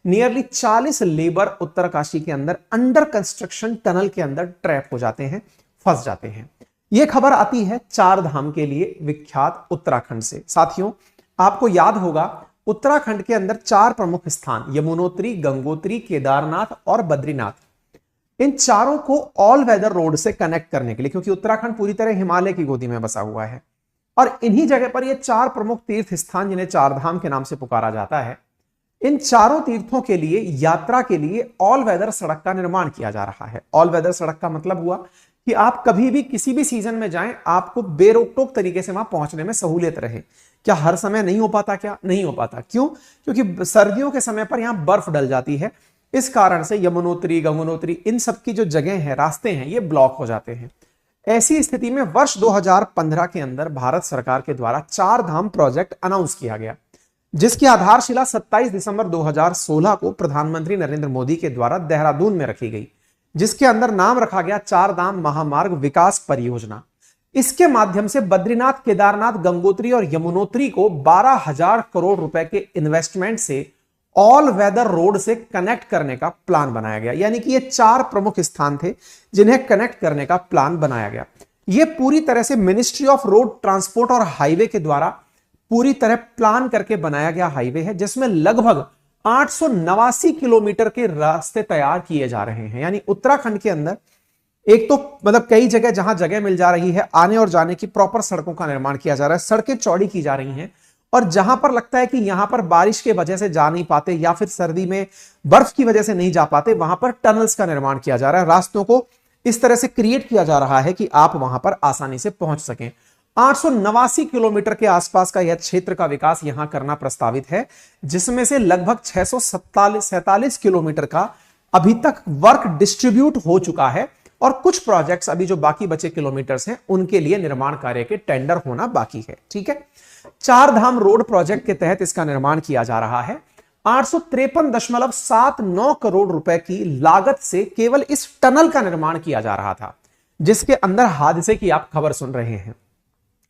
Nearly 40 labour Uttarkashi के अंदर under construction tunnel के अंदर ट्रैप हो जाते हैं, फंस जाते हैं। यह खबर आती है चार धाम के लिए विख्यात उत्तराखंड से। साथियों, आपको याद होगा उत्तराखंड के अंदर चार प्रमुख स्थान यमुनोत्री, गंगोत्री, केदारनाथ और बद्रीनाथ, इन चारों को ऑल वेदर रोड से कनेक्ट करने के लिए, क्योंकि उत्तराखंड पूरी तरह हिमालय की गोदी में बसा हुआ है और इन्हीं जगह पर ये चार प्रमुख तीर्थ स्थान जिन्हें चार धाम के नाम से पुकारा जाता है, इन चारों तीर्थों के लिए यात्रा के लिए ऑल वेदर सड़क का निर्माण किया जा रहा है। ऑल वेदर सड़क का मतलब हुआ कि आप कभी भी किसी भी सीजन में जाएं, आपको बेरोक टोक तरीके से वहां पहुंचने में सहूलियत रहे। क्या हर समय नहीं हो पाता? क्या नहीं हो पाता? क्यों? क्योंकि सर्दियों के समय पर यहां बर्फ डल जाती है। इस कारण से यमुनोत्री, गंगोत्री, इन सब की जो जगह है, रास्ते हैं, ये ब्लॉक हो जाते हैं। ऐसी स्थिति में वर्ष 2015 के अंदर भारत सरकार के द्वारा चार धाम प्रोजेक्ट अनाउंस किया गया, जिसकी आधारशिला 27 दिसंबर 2016 को प्रधानमंत्री नरेंद्र मोदी के द्वारा देहरादून में रखी गई, जिसके अंदर नाम रखा गया चार धाम महामार्ग विकास परियोजना। इसके माध्यम से बद्रीनाथ, केदारनाथ, गंगोत्री और यमुनोत्री को 12,000 करोड़ रुपए के इन्वेस्टमेंट से ऑल वेदर रोड से कनेक्ट करने का प्लान बनाया गया। यानी कि ये चार प्रमुख स्थान थे जिन्हें कनेक्ट करने का प्लान बनाया गया। ये पूरी तरह से मिनिस्ट्री ऑफ रोड ट्रांसपोर्ट और हाईवे के द्वारा पूरी तरह प्लान करके बनाया गया हाईवे है, जिसमें लगभग 889 किलोमीटर के रास्ते तैयार किए जा रहे हैं। यानी उत्तराखंड के अंदर एक तो मतलब कई जगह जहां जगह मिल जा रही है, आने और जाने की प्रॉपर सड़कों का निर्माण किया जा रहा है, सड़कें चौड़ी की जा रही हैं, और जहां पर लगता है कि यहां पर बारिश के वजह से जा नहीं पाते या फिर सर्दी में बर्फ की वजह से नहीं जा पाते, वहां पर टनल्स का निर्माण किया जा रहा है। रास्तों को इस तरह से क्रिएट किया जा रहा है कि आप वहां पर आसानी से पहुंच सकें। 889 किलोमीटर के आसपास का यह क्षेत्र का विकास यहां करना प्रस्तावित है, जिसमें से लगभग 647 किलोमीटर का अभी तक वर्क डिस्ट्रीब्यूट हो चुका है और कुछ प्रोजेक्ट्स अभी जो बाकी बचे किलोमीटर्स हैं उनके लिए निर्माण कार्य के टेंडर होना बाकी है। ठीक है, चार धाम रोड प्रोजेक्ट के तहत इसका निर्माण किया जा रहा है। 853.79 करोड़ रुपए की लागत से केवल इस टनल का निर्माण किया जा रहा था, जिसके अंदर हादसे की आप खबर सुन रहे हैं।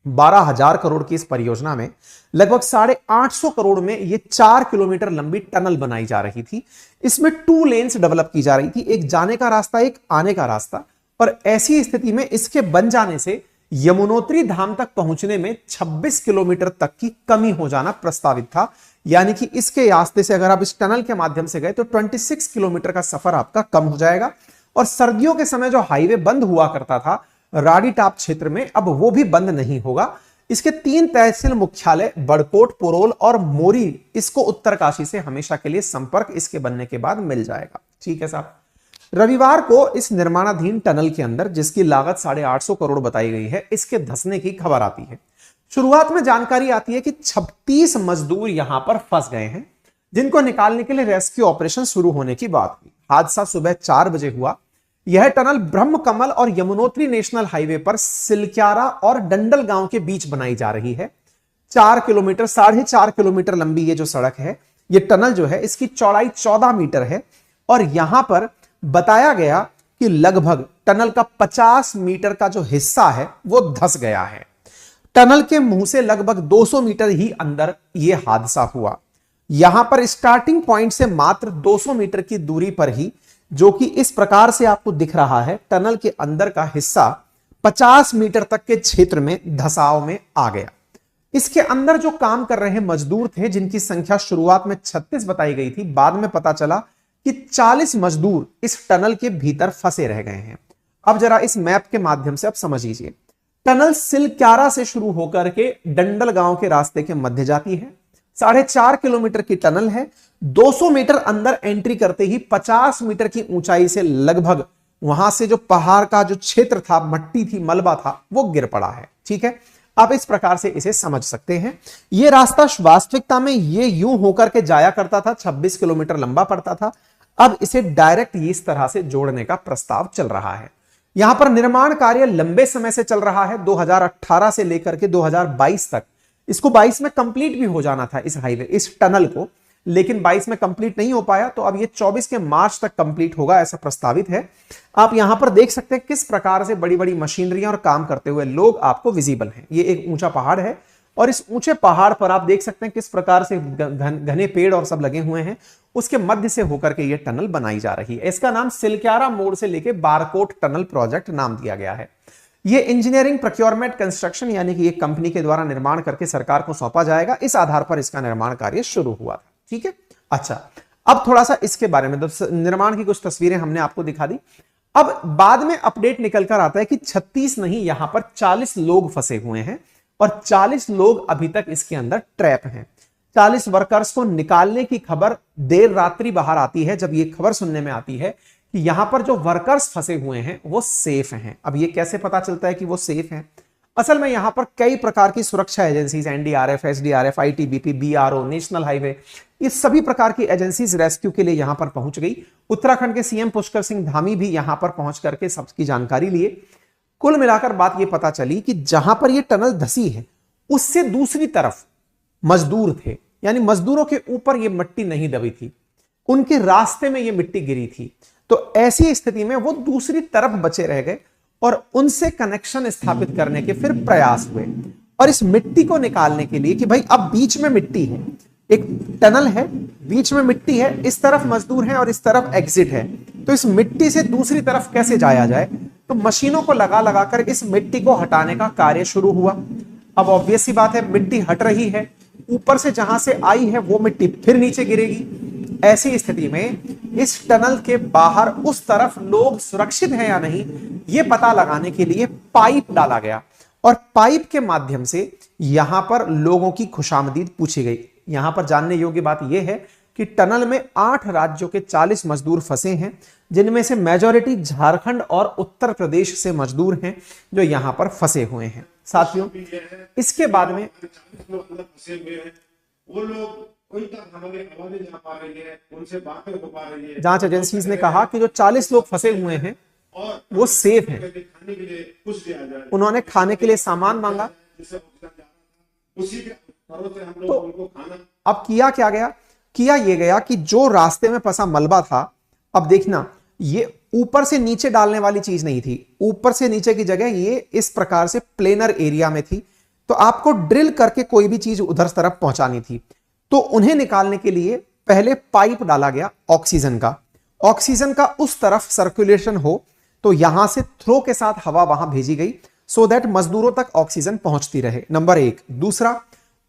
12,000 करोड़ की इस परियोजना में लगभग 850 करोड़ में यह 4 किलोमीटर लंबी टनल बनाई जा रही थी। इसमें 2 लेन्स डेवलप की जा रही थी, एक जाने का रास्ता, एक आने का रास्ता। और ऐसी स्थिति में इसके बन जाने से यमुनोत्री धाम तक पहुंचने में 26 किलोमीटर तक की कमी हो जाना प्रस्तावित था। यानी कि इसके रास्ते से अगर आप इस टनल के माध्यम से गए तो 26 किलोमीटर का सफर आपका कम हो जाएगा। और सर्दियों के समय जो हाईवे बंद हुआ करता था राडी टाप क्षेत्र में, अब वो भी बंद नहीं होगा। इसके 3 तहसील मुख्यालय बड़कोट, पुरोल और मोरी, इसको उत्तरकाशी से हमेशा के लिए संपर्क इसके बनने के बाद मिल जाएगा। ठीक है साहब। रविवार को इस निर्माणाधीन टनल के अंदर, जिसकी लागत 850 करोड़ बताई गई है, इसके धंसने की खबर आती है। शुरुआत में जानकारी आती है कि 36 मजदूर यहां पर फंस गए हैं, जिनको निकालने के लिए रेस्क्यू ऑपरेशन शुरू होने की बात हुई। हादसा सुबह 4 बजे हुआ। यह टनल ब्रह्म कमल और यमुनोत्री नेशनल हाईवे पर सिलक्यारा और डंडल गांव के बीच बनाई जा रही है। 4 किलोमीटर, 4.5 किलोमीटर लंबी ये जो सड़क है, ये टनल जो है, इसकी चौड़ाई 14 मीटर है। और यहां पर बताया गया कि लगभग टनल का 50 मीटर का जो हिस्सा है वो धंस गया है। टनल के मुंह से लगभग 200 मीटर ही अंदर यह हादसा हुआ। यहां पर स्टार्टिंग पॉइंट से मात्र 200 मीटर की दूरी पर ही, जो कि इस प्रकार से आपको दिख रहा है, टनल के अंदर का हिस्सा 50 मीटर तक के क्षेत्र में धंसाव में आ गया। इसके अंदर जो काम कर रहे मजदूर थे, जिनकी संख्या शुरुआत में 36 बताई गई थी, बाद में पता चला कि 40 मजदूर इस टनल के भीतर फंसे रह गए हैं। अब जरा इस मैप के माध्यम से आप समझ लीजिए। टनल सिलक्यारा से शुरू होकर के डंडल गांव के रास्ते के मध्य जाती है। 4.5 किलोमीटर की टनल है। 200 मीटर अंदर एंट्री करते ही 50 मीटर की ऊंचाई से लगभग वहां से जो पहाड़ का जो क्षेत्र था, मट्टी थी, मलबा था, वो गिर पड़ा है। ठीक है, आप इस प्रकार से इसे समझ सकते हैं। यह रास्ता वास्तविकता में ये यूं होकर के जाया करता था, 26 किलोमीटर लंबा पड़ता था। अब इसे डायरेक्ट इस तरह से जोड़ने का प्रस्ताव चल रहा है। यहां पर निर्माण कार्य लंबे समय से चल रहा है, 2018 से लेकर के 2022 तक। इसको 22 में कंप्लीट भी हो जाना था इस हाईवे, इस टनल को, लेकिन 22 में कंप्लीट नहीं हो पाया, तो अब ये 24 के मार्च तक कंप्लीट होगा, ऐसा प्रस्तावित है। आप यहां पर देख सकते हैं किस प्रकार से बड़ी बड़ी मशीनरियां और काम करते हुए लोग आपको विजिबल हैं। ये एक ऊंचा पहाड़ है, और इस ऊंचे पहाड़ पर आप देख सकते हैं किस प्रकार से घने पेड़ और सब लगे हुए हैं, उसके मध्य से होकर के ये टनल बनाई जा रही है। इसका नाम सिलक्यारा मोड़ से लेके बारकोट टनल प्रोजेक्ट नाम दिया गया है। ये इंजीनियरिंग प्रोक्योरमेंट कंस्ट्रक्शन यानी कि एक कंपनी के द्वारा निर्माण करके सरकार को सौंपा जाएगा, इस आधार पर इसका निर्माण कार्य शुरू हुआ था। ठीक है, अच्छा अब थोड़ा सा इसके बारे में, निर्माण की कुछ तस्वीरें हमने आपको दिखा दी। अब बाद में अपडेट निकल कर आता है कि 36 नहीं, यहां पर 40 लोग फंसे हुए हैं और 40 लोग अभी तक इसके अंदर ट्रैप हैं। 40 वर्कर्स को निकालने की खबर देर रात्रि बाहर आती है, जब यह खबर सुनने में आती है कि यहां पर जो वर्कर्स फंसे हुए हैं वो सेफ हैं। अब ये कैसे पता चलता है कि वो सेफ हैं? असल में यहां पर कई प्रकार की सुरक्षा agencies, NDRF, SDRF, ITBP, BRO, national highway, ये सभी प्रकार की एजेंसीज रेस्क्यू के लिए यहां पर पहुंच गई। उत्तराखंड के सीएम पुष्कर सिंह धामी भी यहां पर पहुंच करके सबकी जानकारी लिए। कुल मिलाकर बात यह पता चली कि जहां पर यह टनल धसी है उससे दूसरी तरफ मजदूर थे, यानी मजदूरों के ऊपर यह मिट्टी नहीं दबी थी, उनके रास्ते में यह मिट्टी गिरी थी। तो ऐसी स्थिति में वो दूसरी तरफ बचे रह गए और उनसे कनेक्शन स्थापित करने के फिर प्रयास हुए। और इस मिट्टी को निकालने के लिए कि भाई अब बीच में मिट्टी है, एक टनल है, बीच में मिट्टी है, इस तरफ मजदूर हैं और इस तरफ एग्जिट है, तो इस मिट्टी से दूसरी तरफ कैसे जाया जाए? तो मशीनों को लगा लगाकर इस मिट्टी को हटाने का कार्य शुरू हुआ। अब ऑब्वियस सी बात है, मिट्टी हट रही है, ऊपर से जहां से आई है वो मिट्टी फिर नीचे गिरेगी। ऐसी स्थिति में इस टनल के बाहर उस तरफ लोग सुरक्षित हैं या नहीं, यह पता लगाने के लिए पाइप डाला गया और पाइप के माध्यम से यहां पर लोगों की खुशामदीद पूछी गई। यहां पर जानने योग्य बात यह है कि टनल में 8 राज्यों के 40 मजदूर फंसे हैं, जिनमें से मेजॉरिटी झारखंड और उत्तर प्रदेश से मजदूर हैं जो यहां पर फंसे हुए हैं। साथियों, इसके बाद में वो लोग उन तक हमारी आवाजें जा पा रही है, उनसे बातें हो पा रही है। जांच एजेंसीज ने कहा कि जो 40 लोग फंसे हुए हैं और वो सेफ हैं। खाने के लिए कुछ दिया जाए, उन्होंने खाने के लिए सामान मांगा, उसी के भरोसे हम लोग उनको खाना। अब किया क्या गया? किया यह गया कि जो रास्ते में फंसा मलबा था, अब देखना ये ऊपर से नीचे डालने वाली चीज नहीं थी, ऊपर से नीचे की जगह ये इस प्रकार से प्लेनर एरिया में थी, तो आपको ड्रिल करके कोई भी चीज उधर तरफ पहुंचानी थी। तो उन्हें निकालने के लिए पहले पाइप डाला गया ऑक्सीजन का उस तरफ सर्कुलेशन हो, तो यहां से थ्रो के साथ हवा वहां भेजी गई सो दैट मजदूरों तक ऑक्सीजन पहुंचती रहे, नंबर 1। दूसरा,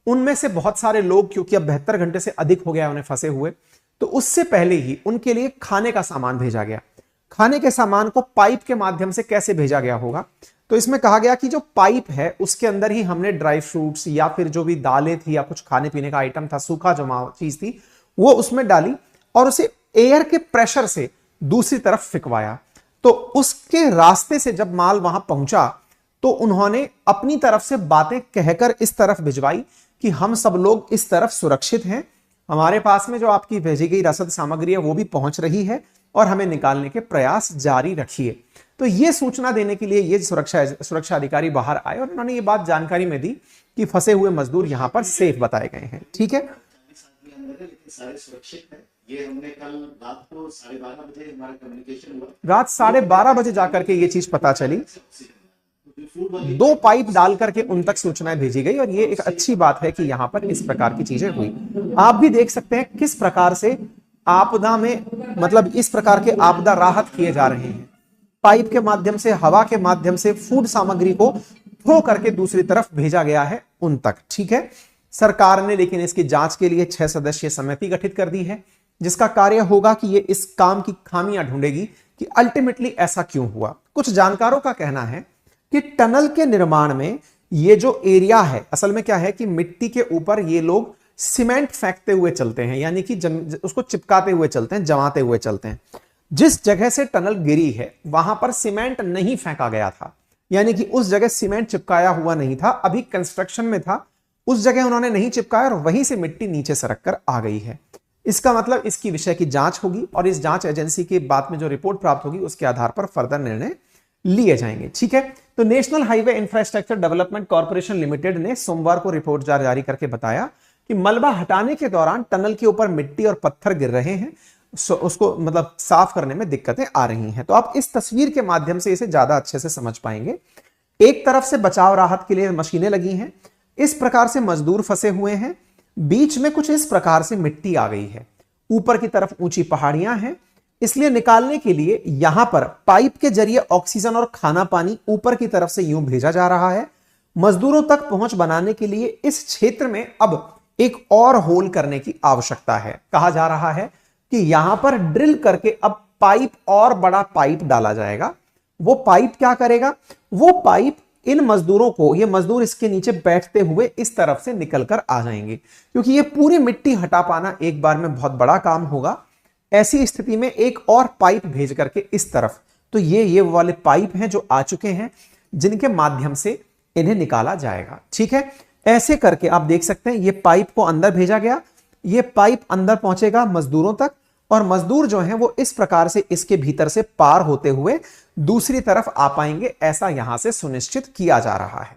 उनमें से बहुत सारे लोग, क्योंकि अब 72 घंटे से अधिक हो गया उन्हें फंसे हुए, तो उससे पहले ही उनके लिए खाने का सामान भेजा गया। खाने के सामान को पाइप के माध्यम से कैसे भेजा गया होगा? तो इसमें कहा गया कि जो पाइप है उसके अंदर ही हमने ड्राई फ्रूट्स या फिर जो भी दालें थी या कुछ खाने पीने का आइटम था, सूखा जो चीज थी, वो उसमें डाली और उसे एयर के प्रेशर से दूसरी तरफ फिकवाया। तो उसके रास्ते से जब माल वहां पहुंचा तो उन्होंने अपनी तरफ से बातें कहकर इस तरफ भिजवाई कि हम सब लोग इस तरफ सुरक्षित हैं, हमारे पास में जो आपकी भेजी गई रसद सामग्री है वो भी पहुंच रही है और हमें निकालने के प्रयास जारी रखिए। तो ये सूचना देने के लिए ये सुरक्षा अधिकारी बाहर आए और उन्होंने ये बात जानकारी में दी कि फंसे हुए मजदूर यहां पर सेफ बताए गए हैं। ठीक है, सारे सुरक्षित हैं। ये हमने कल रात को 12:30 बजे हमारा कम्युनिकेशन हुआ, रात 12:30 बजे जाकर के ये चीज पता चली। 2 पाइप डाल करके उन तक सूचनाएं भेजी गई और ये एक अच्छी बात है कि यहां पर इस प्रकार की चीजें हुई। आप भी देख सकते हैं किस प्रकार से आपदा में, मतलब इस प्रकार के आपदा राहत किए जा रहे हैं। पाइप के माध्यम से, हवा के माध्यम से फूड सामग्री को थ्रो करके दूसरी तरफ भेजा गया है उन तक। ठीक है, सरकार ने लेकिन इसकी जांच के लिए 6 सदस्यीय समिति गठित कर दी है, जिसका कार्य होगा कि ये इस काम की खामियां ढूंढेगी कि अल्टीमेटली ऐसा क्यों हुआ। कुछ जानकारों का कहना है कि टनल के निर्माण में ये जो एरिया है, असल में क्या है कि मिट्टी के ऊपर ये लोग सीमेंट फेंकते हुए चलते हैं, यानी कि उसको चिपकाते हुए चलते हैं, जमाते हुए चलते हैं। जिस जगह से टनल गिरी है वहां पर सीमेंट नहीं फेंका गया था, यानी कि उस जगह सीमेंट चिपकाया हुआ नहीं था, अभी कंस्ट्रक्शन में था, उस जगह उन्होंने नहीं चिपकाया और वहीं से मिट्टी नीचे सरक कर आ गई है। इसका मतलब इसकी विषय की जांच होगी और इस जांच एजेंसी के बाद में जो रिपोर्ट प्राप्त होगी उसके आधार पर फर्दर निर्णय लिए जाएंगे। ठीक है, तो national highway infrastructure development corporation limited ने सोमवार को रिपोर्ट जारी करके बताया कि मलबा हटाने के दौरान टनल के ऊपर मिट्टी और पत्थर गिर रहे हैं, उसको मतलब साफ करने में दिक्कतें आ रही हैं। तो आप इस तस्वीर के माध्यम से इसे ज्यादा अच्छे से समझ पाएंगे। एक तरफ से बचाव राहत के लिए मशीनें लगी हैं, इस प्रकार से मजदूर फंसे हुए हैं। बीच में कुछ इस प्रकार से मिट्टी आ गई है, ऊपर की तरफ ऊंची पहाड़ियां हैं, इसलिए निकालने के लिए यहां पर पाइप के जरिए ऑक्सीजन और खाना पानी ऊपर की तरफ से यूं भेजा जा रहा है। मजदूरों तक पहुंच बनाने के लिए इस क्षेत्र में अब एक और होल करने की आवश्यकता है। कहा जा रहा है कि यहां पर ड्रिल करके अब पाइप और बड़ा पाइप डाला जाएगा। वो पाइप क्या करेगा? वो पाइप इन मजदूरों को, ये मजदूर इसके नीचे बैठते हुए इस तरफ से निकल कर आ जाएंगे, क्योंकि ये पूरी मिट्टी हटा पाना एक बार में बहुत बड़ा काम होगा। ऐसी स्थिति में एक और पाइप भेज करके इस तरफ, तो ये वाले पाइप हैं जो आ चुके हैं, जिनके माध्यम से इन्हें निकाला जाएगा। ठीक है, ऐसे करके आप देख सकते हैं ये पाइप को अंदर भेजा गया, ये पाइप अंदर पहुंचेगा मजदूरों तक, और मजदूर जो हैं वो इस प्रकार से इसके भीतर से पार होते हुए दूसरी तरफ आ पाएंगे, ऐसा यहां से सुनिश्चित किया जा रहा है।